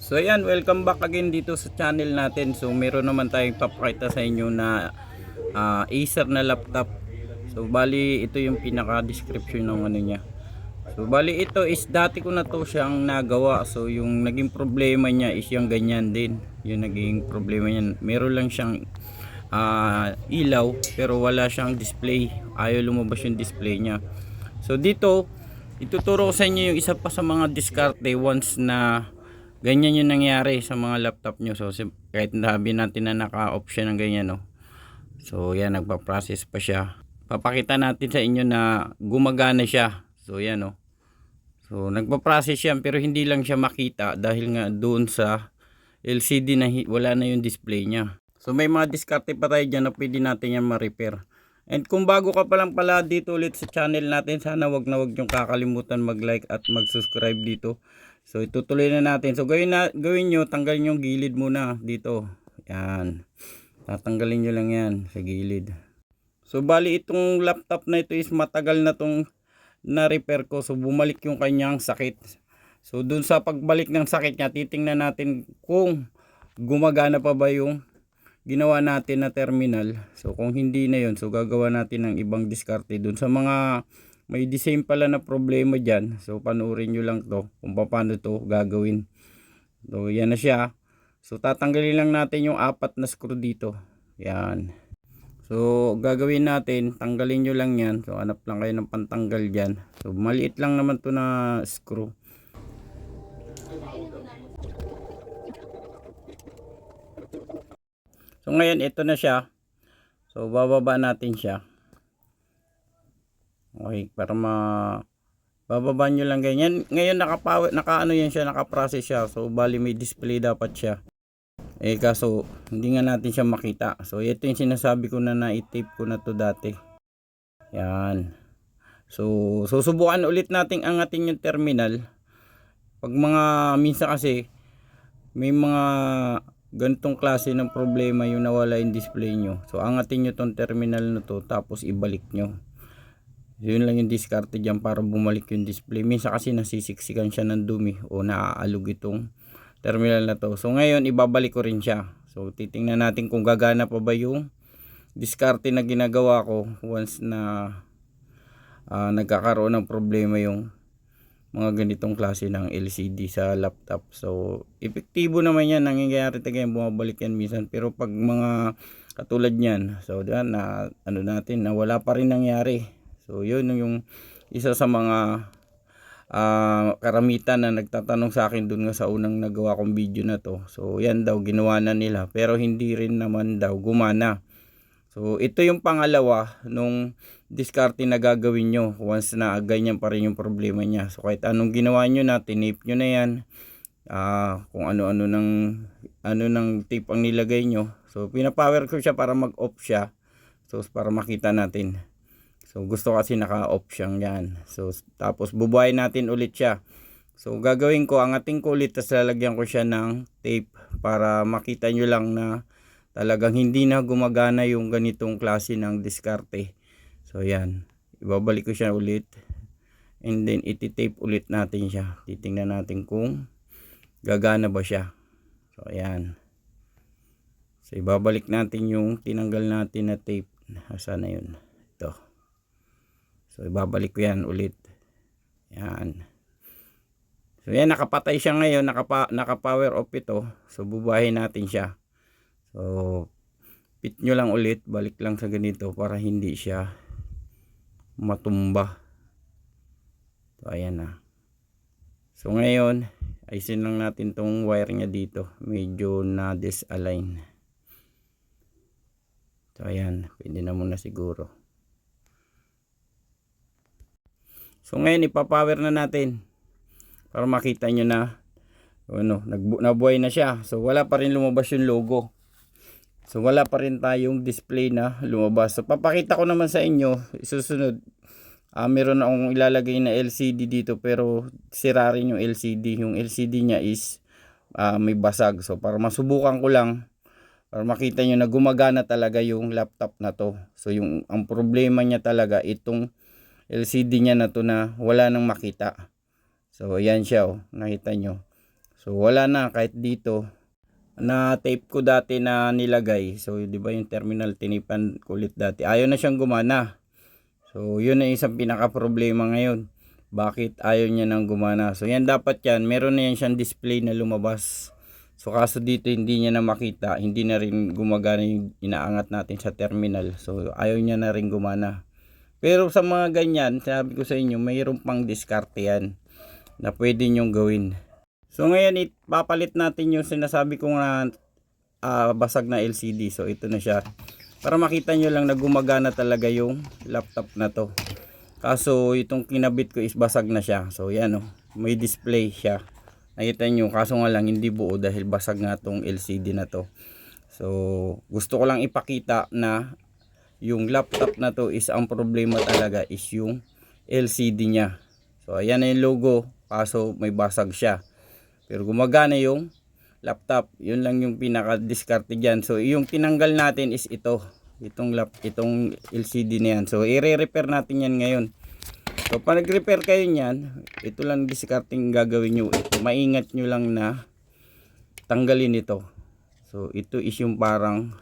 So ayan, welcome back again dito sa channel natin. So meron naman tayong papakita sa inyo na Acer na laptop. So bali ito yung pinaka description ng ano niya. So bali ito is dati ko na to siyang nagawa. So yung naging problema niya is yung ganyan din. Yung naging problema niya, meron lang siyang ilaw pero wala siyang display. Ayaw lumabas yung display niya. So dito ituturo ko sa inyo yung isa pa sa mga diskarte once na ganyan yung nangyari sa mga laptop nyo. So kahit sabi natin na naka-off siya ng ganyan, no? So yan, nagpa-process pa siya. Papakita natin sa inyo na gumagana siya. So yan, no? So nagpa-process siya pero hindi lang siya makita dahil nga doon sa LCD na wala na yung display niya. So may mga diskarte pa tayo dyan na pwede natin yan ma-repair. And kung bago ka pa lang pala dito ulit sa channel natin, sana wag na wag yung kakalimutan mag-like at mag-subscribe dito. So itutuloy na natin. So gawin nyo, tanggalin yung gilid muna dito. Yan. Tatanggalin nyo lang yan sa gilid. So bali itong laptop na ito is matagal na tong na-repair ko. So bumalik yung kanyang sakit. So dun sa pagbalik ng sakit niya, titingnan natin kung gumagana pa ba yung ginawa natin na terminal. So kung hindi na yun, so gagawa natin ng ibang diskarte dun sa mga may the same pala na problema dyan. So panoorin nyo lang to kung paano to gagawin. So yan na siya. So tatanggalin lang natin yung 4 na screw dito. Yan. So gagawin natin, tanggalin nyo lang yan. So hanap lang kayo ng pantanggal dyan. So maliit lang naman to na screw. So ngayon ito na siya. So bababa natin siya. Okay, para bababa nyo lang ganyan. Ngayon naka-ano yan siya, naka-process siya. So bali may display dapat siya. Kaso hindi nga natin siya makita. So ito yung sinasabi ko na na-tape ko na to dati. Yan. So susubukan ulit nating angatin yung terminal. Pag minsan kasi may mga ganitong klase ng problema yung nawala yung display nyo. So angatin nyo tong terminal na to tapos ibalik nyo. Yun lang yung diskarte dyan para bumalik yung display. Minsan kasi nasisiksikan siya ng dumi o naaalog itong terminal na to. So ngayon ibabalik ko rin siya. So titingnan natin kung gagana pa ba yung diskarte na ginagawa ko once na nagkakaroon ng problema yung mga ganitong klase ng LCD sa laptop. So epektibo naman yan, nangyayari talaga yan, bumabalik yan minsan. Pero pag mga katulad niyan, so diyan na ano natin na wala pa rin nangyari. So yun yung isa sa mga karamitan na nagtatanong sa akin dun nga sa unang nagawa kong video na to. So yan daw ginawa na nila pero hindi rin naman daw gumana. So ito yung pangalawa nung diskarte na gagawin nyo once na ganyan pa rin yung problema niya. So kahit anong ginawa nyo na, tinape nyo na yan, kung ano-ano ng tape ang nilagay nyo. So pinapower ko siya para mag-off siya. So para makita natin. So gusto kasi naka-off siyang yan. So tapos bubuhayin natin ulit siya. So gagawin ko, angatin ko ulit tapos lalagyan ko siya ng tape para makita nyo lang na talagang hindi na gumagana yung ganitong klase ng diskarte. So yan, ibabalik ko siya ulit and then iti-tape ulit natin siya. Titingnan natin kung gagana ba siya. So ayan. So ibabalik natin yung tinanggal natin na tape. Asa na yun? Ito. So ibabalik ko yan ulit. Yan. So yan, nakapatay siya ngayon, naka-power off ito. So bubuhayin natin siya. So pit nyo lang ulit, balik lang sa ganito para hindi siya matumba. So ayan na. So ngayon ayusin lang natin tong wire nya dito, medyo na disalign. So ayan, pwede na muna siguro. So ngayon ipapower na natin para makita nyo na nabuhay na siya. So wala pa rin lumabas yung logo. So wala pa rin tayong display na lumabas. So papakita ko naman sa inyo susunod. Meron akong ilalagay na LCD dito pero sira rin yung LCD. Yung LCD niya is may basag. So para masubukan ko lang, para makita nyo na gumagana talaga yung laptop na to. So ang problema niya talaga itong LCD niya na to na wala nang makita. So ayan siya, nakita nyo. So wala na, kahit dito na tape ko dati na nilagay. So di ba yung terminal tinipan ko ulit dati, ayaw na siyang gumana. So yun ang isang pinaka problema ngayon, bakit ayaw niya nang gumana. So yan, dapat yan meron na yan siyang display na lumabas. So kaso dito hindi niya na makita, hindi na rin gumagana yung inaangat natin sa terminal. So ayaw niya na rin gumana. Pero sa mga ganyan, sabi ko sa inyo, mayroon pang diskarte yan na pwede nyong gawin. So ngayon ipapalit natin yung sinasabi ko nga basag na LCD. So ito na siya, para makita nyo lang na gumagana talaga yung laptop na to. Kaso itong kinabit ko is basag na siya. So yan may display siya, nakita nyo, kaso nga lang hindi buo dahil basag nga tong LCD na to. So gusto ko lang ipakita na yung laptop na to is ang problema talaga is yung LCD nya. So ayan na yung logo, kaso may basag siya, pero gumagana yung laptop. Yun lang yung pinaka diskarte dyan. So yung tinanggal natin is itong LCD na yan. So i-repair natin yan ngayon. So pag nag-repair kayo nyan, ito lang diskarting gagawin nyo. Ito, maingat nyo lang na tanggalin ito. So ito is yung parang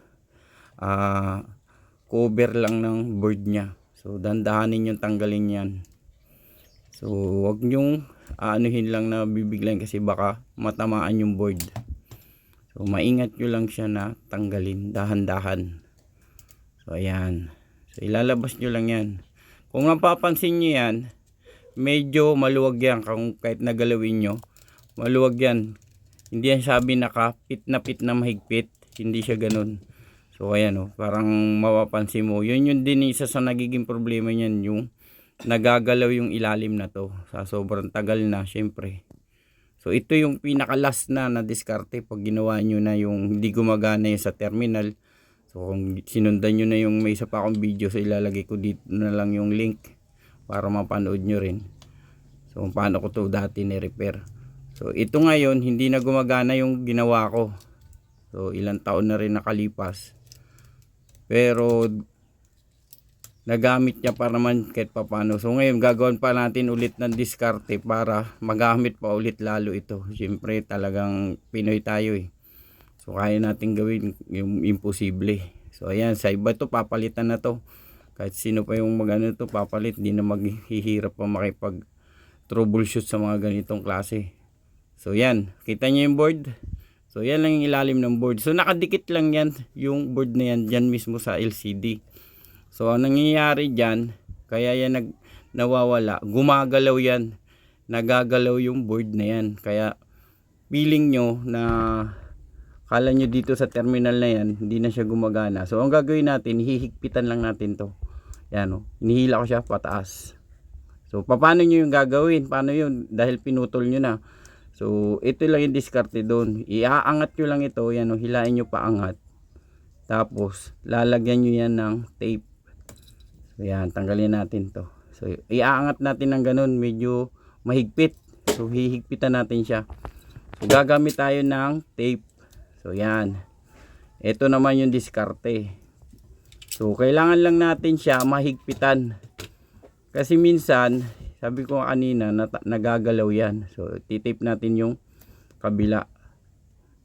cover lang ng board nya. So dandahanin yung tanggalin yan. So wag nyong anuhin lang na bibiglayin kasi baka matamaan yung board. So maingat nyo lang siya na tanggalin dahan-dahan. So ayan, so ilalabas nyo lang yan. Kung napapansin nyo yan, medyo maluwag yan. Kung kahit nagalawin nyo, maluwag yan. Hindi yan sabi nakapit na pit na mahigpit, hindi siya ganun. So ayan parang mapapansin mo, yun din isa sa nagiging problema niyan, yung nagagalaw yung ilalim na to sa sobrang tagal na syempre. So ito yung pinaka last na diskarte pag ginawa nyo na yung hindi gumagana yung sa terminal. So kung sinundan nyo na yung may isa pa akong video, so ilalagay ko dito na lang yung link para mapanood nyo rin. So paano ko to dati ni-repair. So ito ngayon hindi na gumagana yung ginawa ko. So ilang taon na rin nakalipas, pero nagamit niya pa naman kahit papano. So ngayon gagawin pa natin ulit ng diskarte para magamit pa ulit lalo ito. Siyempre talagang Pinoy tayo So kaya natin gawin yung imposible. So ayan, sa iba to papalitan na to. Kahit sino pa yung magano to papalit, hindi na maghihirap pa makipag troubleshoot sa mga ganitong klase. So yan, kita niyo yung board. So yan lang yung ilalim ng board. So nakadikit lang yan yung board na yan dyan mismo sa LCD. So ang nangyayari dyan, kaya yan nawawala, gumagalaw yan, nagagalaw yung board na yan. Kaya feeling nyo na kala nyo dito sa terminal na yan hindi na siya gumagana. So ang gagawin natin, hihigpitan lang natin to. Yan hinihila ko siya pataas. So paano nyo yung gagawin? Paano yun? Dahil pinutol nyo na. So ito lang yung diskarte doon, iaangat nyo lang ito. Yan hilain nyo paangat, tapos lalagyan nyo yan ng tape. So yan, tanggalin natin to. So iaangat natin ng ganun, medyo mahigpit. So hihigpitan natin siya. So gagamit tayo ng tape. So yan, ito naman yung diskarte. So kailangan lang natin siya mahigpitan, kasi minsan sabi ko kanina nagagalaw yan. So titape natin yung kabila,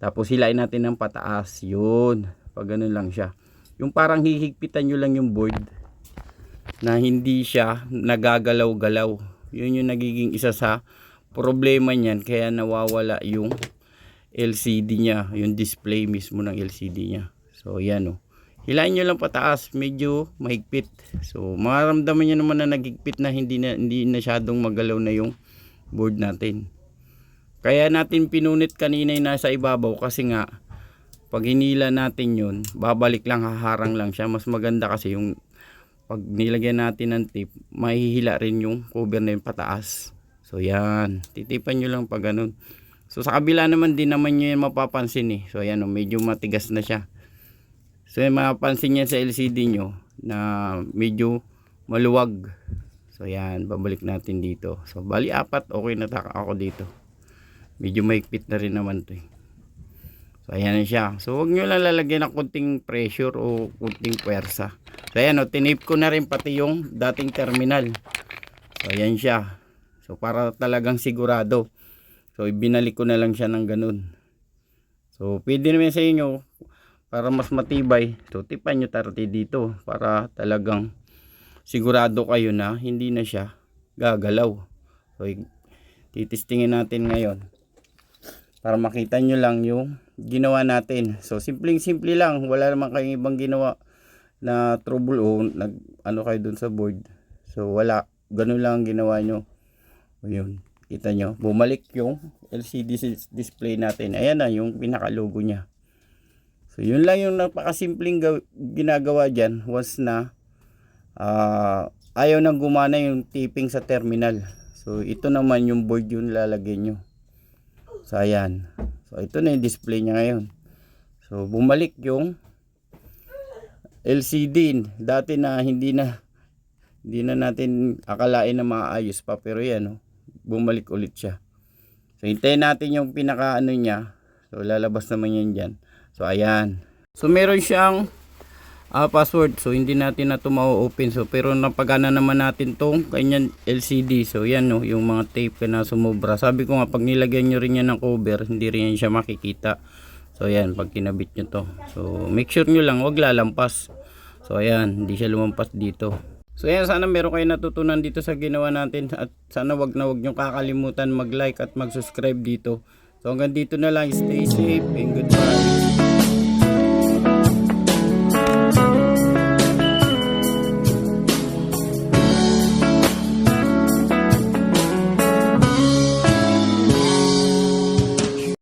tapos hilain natin ng pataas. Yun, pag ganun lang siya, yung parang hihigpitan nyo lang yung board na hindi siya nagagalaw-galaw. Yun yung nagiging isa sa problema niyan, kaya nawawala yung LCD niya, yung display mismo ng LCD niya. So yan hilain nyo lang pataas, medyo mahigpit. So maramdaman nyo naman na naghigpit na, hindi na masyadong magalaw na yung board natin. Kaya natin pinunit kanina yung nasa ibabaw, kasi nga pag hinila natin yun, babalik lang, haharang lang siya. Mas maganda kasi yung pag nilagyan natin ng tape, mahihila rin yung cover na yung pataas. So yan, titipan nyo lang pag ganun. So sa kabila naman din naman nyo yan mapapansin So yan medyo matigas na siya. So yan, mapapansin yan sa LCD nyo na medyo maluwag. So yan, babalik natin dito. So bali apat, okay na ako dito. Medyo mahigpit na rin naman to So ayan na siya. So huwag nyo lang lalagyan ng kunting pressure o kunting puwersa. So ayan tinape ko na rin pati yung dating terminal. So ayan siya. So para talagang sigurado. So ibinalik ko na lang siya ng ganun. So pwede naman sa inyo para mas matibay. So tipan nyo tarti dito para talagang sigurado kayo na hindi na siya gagalaw. So titistingin natin ngayon para makita nyo lang yung ginawa natin. So simpleng simple lang, wala naman kayong ibang ginawa na trouble o nag ano kayo dun sa board. So wala, ganun lang ang ginawa nyo. Ayun, kita nyo, bumalik yung LCD display natin. Ayan na yung pinaka logo nya. So yun lang yung napakasimpleng ginagawa dyan once na ayaw nang gumana yung tipping sa terminal. So ito naman yung board yung lalagay nyo. So ayan, so ito na yung display nya ngayon. So bumalik yung LCD dati na hindi na natin akalain na maayos pa, pero yan bumalik ulit siya. So hintayin natin yung pinaka ano niya. So lalabas naman yan dyan. So ayan, so meron siyang password, so hindi natin na ito ma-open. So pero napagana naman natin tong kanyang LCD. So yan yung mga tape na sumobra. Sabi ko nga pag nilagyan nyo rin yan ng cover, hindi rin siya makikita. So ayan, pag kinabit nyo to, so make sure nyo lang wag lalampas. So ayan, hindi siya lumampas dito. So ayan, sana meron kayo natutunan dito sa ginawa natin, at sana wag nyo kakalimutan mag-like at mag-subscribe dito. So hanggang dito na lang, stay safe and goodbye.